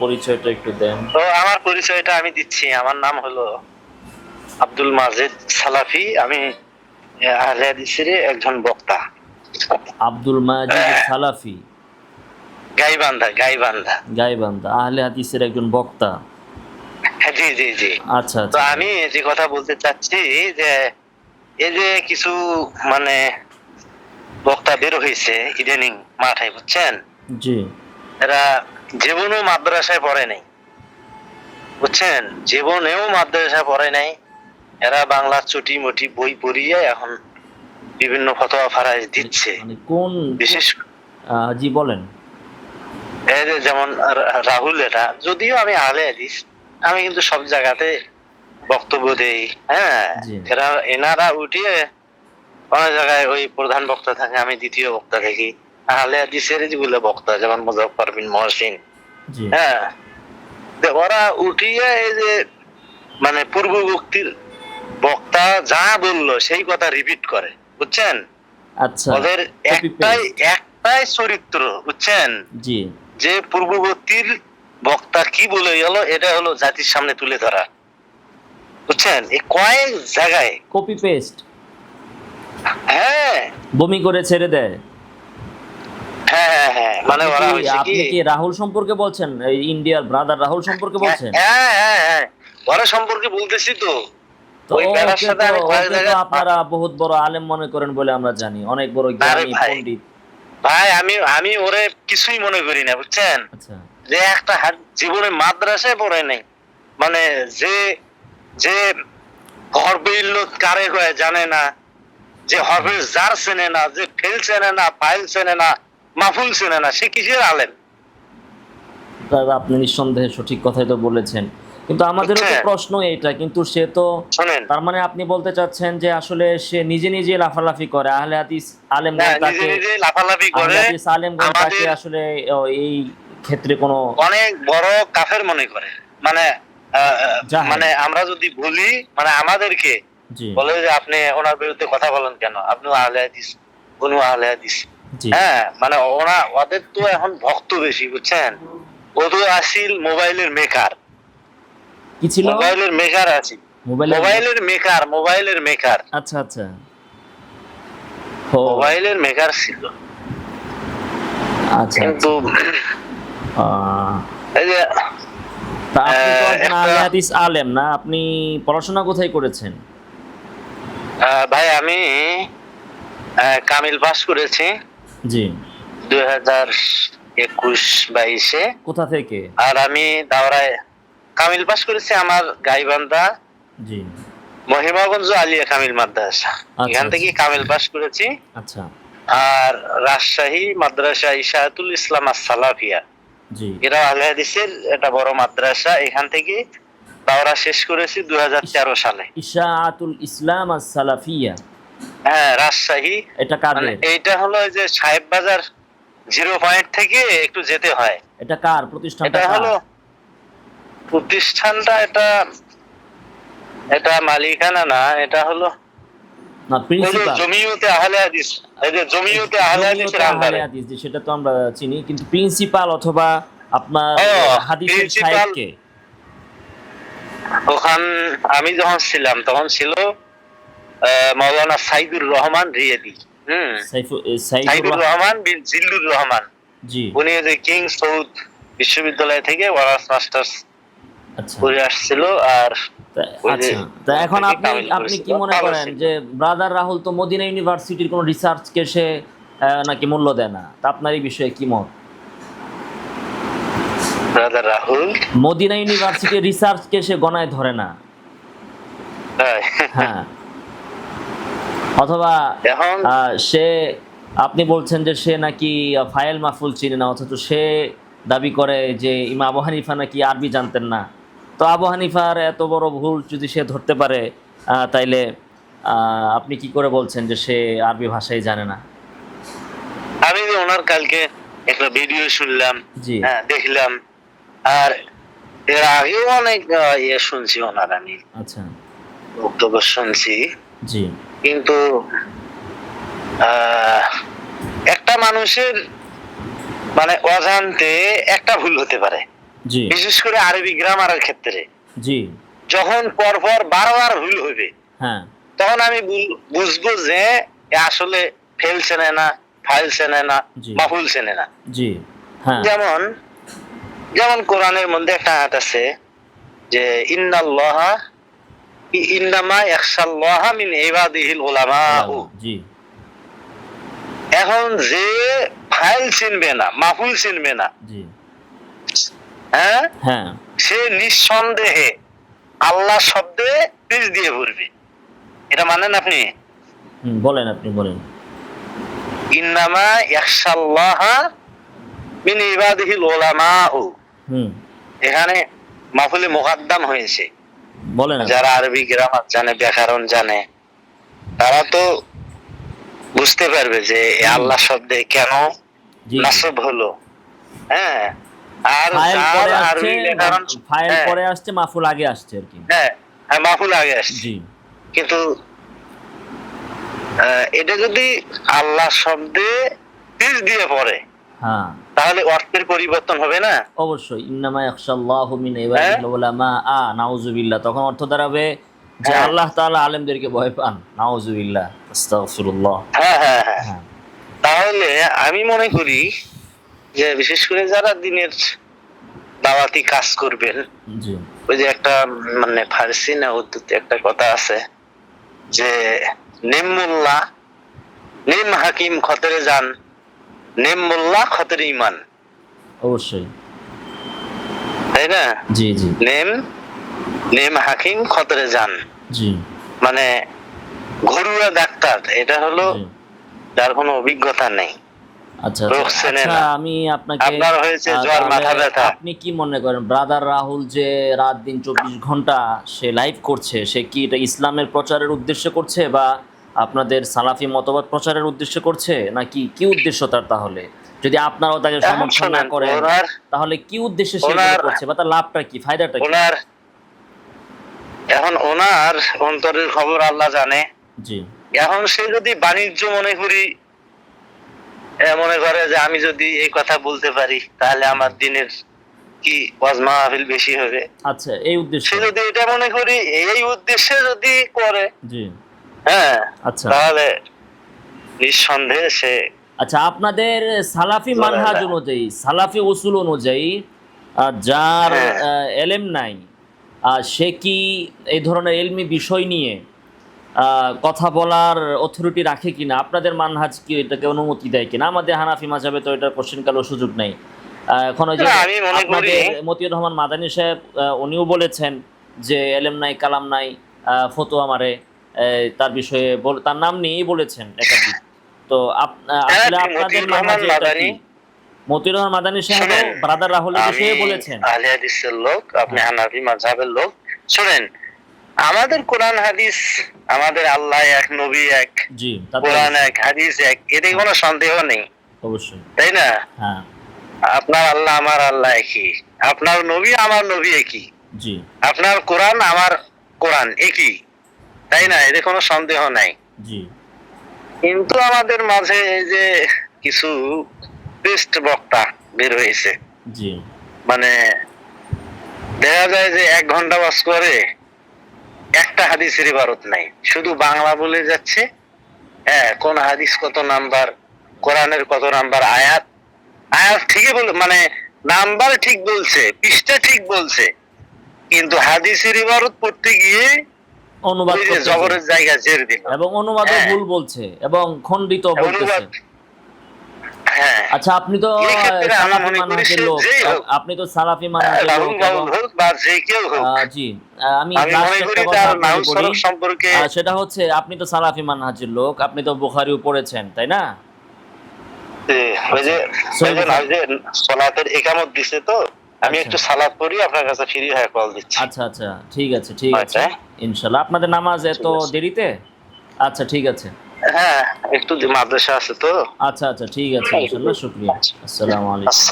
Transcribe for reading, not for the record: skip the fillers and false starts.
পরিচয়টা একটু দেন। তো আমার পরিচয়টা আমি দিচ্ছি। আমার নাম হলো আব্দুল মাজেদ সালাফি। আমি আহলে হাদিসের একজন বক্তা। আব্দুল মাজিদ সালাফি, গাইবান্ধা। গাইবান্ধা, আহলে হাদিসের একজন বক্তা। হ্যাঁ, জি জি জি। আচ্ছা তো আচ্ছা। আমি যে কথা বলতে চাচ্ছি যে এই যে কিছু মানে বক্তা বের হয়েছে ইদানিং মাঠে, বুঝছেন? জি এরা জীবনেও মাদ্রাসায় পড়ে নাই, বুঝছেন? জীবনেও মাদ্রাসায় পড়ে নাই। এরা বাংলা চটি মটি বই পড়িয়ে এখন বিভিন্ন ফতোয়া ফারাইজ দিচ্ছে। মানে কোন বিশেষ জি বলেন। এই যে যেমন রাহুল, এটা যদিও আমি আহলে হাদিস, আমি কিন্তু সব জায়গাতে বক্তব্য দেই। হ্যাঁ, জি এনারা উঠিয়ে অনেক জায়গায় ওই প্রধান বক্তা থাকে, আমি দ্বিতীয় বক্তা থাকি। আহলে হাদিসের যেগুলো বক্তা যেমন মুজাফফর বিন মহসিন, জি হ্যাঁ, তো ওরা উঠিয়ে এই যে মানে পূর্ববর্তীর বক্তা যা বললো সেই কথা রিপিট করে, বুঝছেন? আচ্ছা, ওদের কপি পেস্ট। একটাই চরিত্র, বুঝছেন? জি যে পূর্ববর্তীর বক্তা কি বলে গেল এটা হলো জাতির সামনে তুলে ধরা, বুঝছেন? এই কয়েক জায়গায় কপি পেস্ট, হ্যাঁ বমি করে ছেড়ে দেয়। হ্যাঁ, মানে ওরা হয়েছে কি, আপনি কি রাহুল সম্পর্কে বলছেন? এই ইন্ডিয়ার ব্রাদার রাহুল সম্পর্কে বলছেন? হ্যাঁ, ওরা সম্পর্কে বলতেছি তো। তো ওই বেড়ার সাথে আমি কয়েক ওকে তো জায়গায় আপনারা বহুত বড় আলেম মনে করেন বলে আমরা জানি, অনেক বড় আরে জ্ঞানী ভাই, পণ্ডিত। ভাই আমি ওরে কিছুই মনে করি না, বুঝছেন? আচ্ছা যে একটা জীবনে মাদ্রাসায় পড়ে নাই, মানে যে যে হরবিল কারে কয় জানে না, যে হরবিল জার চেনে না, যে ফেল চেনে না, ফাইল চেনে না, মাফুল চেনে না, সে কিসের আলেম? দাদা, আপনি নিঃসন্দেহে সঠিক কথাই তো বলেছেন, কিন্তু আমাদেরও তো বুঝছেন? প্রশ্ন এটা, কিন্তু সে তো, শোনেন, তার মানে আপনি বলতে চাচ্ছেন যে আসলে সে নিজে নিজে লাফালাফি করে, আহলে হাদিস আলেমগণ নিজে তাকে, নিজে লাফালাফি আহলে করে হাদিস আলেমগণ তাকে আমাদের আসলে এই ক্ষেত্রে কোনো অনেক বড় কাফের মনে করে। মানে জাহেল। মানে আমরা যদি বলি, মানে আমাদেরকে জি বলে যে আপনি ওনার বিরুদ্ধে কথা বলেন কেন, আপনি আহলে হাদিস, উনি আহলে হাদিস। জি হ্যাঁ, মানে ওদের তো এখন ভক্ত বেশি, বুঝছেন? ও তো আসিল মোবাইলের মেকার, কি ছিল? মোবাইলের মেকার আছে, মোবাইলের মেকার। আচ্ছা আচ্ছা। মোবাইলের মেকার ছিল, আচ্ছা কিন্তু এই যে তা আপনি তো একজন একটা আহলে হাদিস আলেম না, আপনি পড়াশোনা কোথায় করেছেন? ভাই আমি কামিল পাস করেছি জি 2021-22-এ। কোথা থেকে? আর আমি দাওরায় কামিল পাস করেছি আমার গাইবান্ধা জি মহিমাগঞ্জ আলিয়া কামিল মাদ্রাসা, এখান থেকে কামিল পাস করেছি। আচ্ছা আর রাজশাহী মাদ্রাসা ইশাআতুল ইসলাম আস-সালাফিয়া, জি এরা আহলে হাদিসের একটা বড় মাদ্রাসা, এখান থেকে দাওরা শেষ করেছি 2013 সালে। ইশাআতুল ইসলাম আস-সালাফিয়া, হ্যাঁ, রাজশাহী। এটা মানে কাদের? এইটা হলো ওই যে সাহেব বাজার 0 পয়েন্ট থেকে একটু যেতে হয়। এটা কার প্রতিষ্ঠানটা? এটা হলো প্রতিষ্ঠানটা, এটা মালিকানা না, এটা হলো না, প্রিন্সিপাল। জমিয়তে আহলে হাদিস। এই যে জমিয়তে আহলে হাদিসের আন্ডারে। সেটা তো আমরা চিনি, কিন্তু প্রিন্সিপাল অথবা আপনার হাদিসের সাহেব কে? ওখান আমি যখন ছিলাম তখন ছিল মাওলানা সাইদুর রহমান রিয়াদি। সাইদুর রহমান বিন জিল্লুর রহমান। জি উনি যে কিং সৌদ বিশ্ববিদ্যালয় থেকে অনার্স মাস্টার্স করে আসছিল। আর আচ্ছা, তা এখন আপনি কি মনে করেন যে ব্রাদার রাহুল তো মদিনা ইউনিভার্সিটির কোনো রিসার্চকে সে নাকি মূল্য দেয় না, তা আপনার এই বিষয়ে কি মত? ব্রাদার রাহুল মদিনা ইউনিভার্সিটির রিসার্চকে সে গণায় ধরে না। হ্যাঁ, অথবা সে, আপনি বলছেন যে সে নাকি ফাইল মাহফুল চিনে না, অথচ সে দাবি করে যে ইমাম আবু হানিফা নাকি আরবি জানতেন না। তো আবু হানিফার এত বড় ভুল যদি সে ধরতে পারে, তাইলে আপনি কি করে বলছেন যে সে আরবি ভাষাই জানে না? আমি ওনার কালকে একটা ভিডিও শুনলাম, হ্যাঁ দেখলাম, আর এর আগেও অনেক শুনছি ওনার, আমি আচ্ছা বক্তব্য শুনছি। জি, কিন্তু একটা মানুষের মানে অজান্তে একটা ভুল হতে পারে, জি বিশেষ করে আরবি গ্রামারের ক্ষেত্রে জি যখন পরপর বারবার ভুল হবে, হ্যাঁ তখন আমি বুঝবো যে এ আসলে ফেল চেনে না, ফাইল চেনে না, জি মাফুল চেনে না। জি হ্যাঁ যেমন যেমন কোরআনের মধ্যে একটা আয়াত আছে যে ইন্নামা ইয়াখশাল্লাহা মিন ইবাদিহিল উলামাউ। জি এখন যে ফাইল চিনবে না, মাফুল চিনবে না, জি হ্যাঁ, হ্যাঁ সে নিঃসন্দেহে আল্লাহ শব্দে পিছ দিয়ে পড়বে। এটা মানেন আপনি? বলেন, আপনি বলেন। ইন্নামা ইয়াখশাল্লাহা মিন ইবাদিহিল উলামাউ, এখানে মাফুলে মুকাদ্দাম হয়েছে। বলেন যারা আরবি গ্রামার জানে, ব্যাকরণ জানে, তারা তো বুঝতে পারবে যে আল্লাহ শব্দে কেন নাসব হলো। হ্যাঁ, আর যার আরবি ব্যাকরণ ফাইল পরে আসছে, মাফুল আগে আসছে আর কি। হ্যাঁ, মাফুল আগে আসছে। কিন্তু এটা যদি আল্লাহ শব্দে পিছ দিয়ে পড়ে, হ্যাঁ, তাহলে অর্থের পরিবর্তন হবে না? অবশ্যই। ইন্নামা ইয়াখশাল্লাহু মিন ইবাদিহিল উলামা, নাউযুবিল্লাহ, তখন অর্থ দাঁড়াবে যে আল্লাহ তাআলা আলেমদেরকে ভয় পান। নাউযুবিল্লাহ, আস্তাগফিরুল্লাহ। হ্যাঁ হ্যাঁ হ্যাঁ। তাহলে আমি মনে করি যে বিশেষ করে যারা দিনের দাওয়াতি কাজ করবেন, জি, ওই যে একটা মানে ফারসি না উর্দুতে একটা কথা আছে যে নিমুল্লাহ নিম হাকিম খতরে যান, নিমুল্লাহ খতরে ইমান। অবশ্যই, তাই না? জি জি, নিম হাকিম খতরে যান, জি, মানে ঘরোয়া ডাক্তার, এটা হলো যার কোনো অভিজ্ঞতা নেই। আচ্ছা আচ্ছা, আমি আপনাকে, আপনার হয়েছে জ্বর, মাথা ব্যথা, আপনি কি মনে করেন ব্রাদার রাহুল যে রাত দিন 24 ঘন্টা সে লাইভ করছে, সে কি এটা ইসলামের প্রচারের উদ্দেশ্যে করছে, বা আপনাদের সালাফি মতবাদ প্রচারের উদ্দেশ্যে করছে, নাকি কি উদ্দেশ্য তার? তাহলে যদি আপনারাও তাকে সমর্থন না করেন, তাহলে কি উদ্দেশ্যে সে করছে, বা তার লাভটা কি, ফায়দাটা কি? এখন ওনার অন্তরের খবর আল্লাহ জানে। জি, এখন সে যদি বাণিজ্য মনে করে যে আমি যদি এই কথা বলতে পারি তাহলে আমার দিনের কি ওয়াজ মাহফিল বেশি হবে, আচ্ছা, এই উদ্দেশ্যে সে যদি এটা মনে করি, এই উদ্দেশ্যে যদি করে, জি, হ্যাঁ, আচ্ছা, তাহলে নিঃসন্দেহে সে, আচ্ছা, আপনাদের সালাফি মানহাজ অনুযায়ী, সালাফি উসুল অনুযায়ী যার এলেম নাই, সে কি এই ধরনের এলমি বিষয় নিয়ে কথা বলার অথরিটি রাখে কিনা? আপনাদের মানহাজ কি এটাকে অনুমতি দেয় কিনা? আমাদের হানাফি মাযহাবে তো এটার কোশ্চেন কালেও সুযোগ নেই। এখন ওই যে আপনাদের মতিউর রহমান মাদানী সাহেব, উনিও বলেছেন যে এলেম নাই, কালাম নাই, ফতোয়া মারে, তার বিষয়ে তার নাম নিয়েই বলেছেন একাধিক। তো আসলে আপনাদের মানহাজে এটা কি? মতিউর রহমান মাদানী সাহেব ব্রাদার রাহুলের বিষয়ে বলেছেন। আহলে হাদিসের লোক, আপনি হানাফি মাযহাবের লোক। শুনেন, আমাদের কোরআন হাদিস, আমাদের আল্লাহ এক, নবী এক, জি, কোরআন এক, হাদিস এক, এতে কোনো সন্দেহ নেই। অবশ্যই, তাই না? হ্যাঁ, আপনার আল্লাহ আমার আল্লাহ একই, আপনার নবী আমার নবী একই, জি, আপনার কোরআন আমার কোরআন একই, তাই না? এতে কোনো সন্দেহ নাই। জি, কিন্তু আমাদের মাঝে এই যে কিছু বেস্ট বক্তা বের হয়েছে, জি, মানে দেখা যায় যে 1 ঘন্টা ওয়াজ করে একটা হাদিসের ইবারত নাই, শুধু বাংলা বলে যাচ্ছে। হ্যাঁ, কোন হাদিস কত নাম্বার, কোরআনের কত নাম্বার আয়াত, আয়াত ঠিকই বলে, মানে নাম্বার ঠিক বলছে, পৃষ্ঠা ঠিক বলছে, কিন্তু হাদিসের ইবারত পড়তে গিয়ে অনুবাদ করতে জবরের জায়গা জের দিল, এবং অনুবাদও ভুল বলছে এবং খণ্ডিত বলতেছে। হ্যাঁ, আচ্ছা, আপনি তো সালাফি মানহাজের লোক, আপনি তো সালাফি মানহাজের লোক, জি, আমি সম্পর্কে, সেটা হচ্ছে আপনি তো সালাফি মানহাজের লোক, আপনি তো বুখারীও পড়েছেন, তাই না? ওই যে সালাতের ইকামত দিছে, তো আমি একটু সালাত পড়ি, আপনার কাছে ফ্রি হয়ে কল দিচ্ছি। আচ্ছা আচ্ছা, ঠিক আছে, ঠিক আছে, ইনশাআল্লাহ। আপনাদের নামাজ এত দেরিতে? আচ্ছা, ঠিক আছে, হ্যাঁ, একটু মাদ্রাসা আছে তো। আচ্ছা আচ্ছা, ঠিক আছে, ইনশাআল্লাহ, শুকরিয়া, আসসালামু আলাইকুম।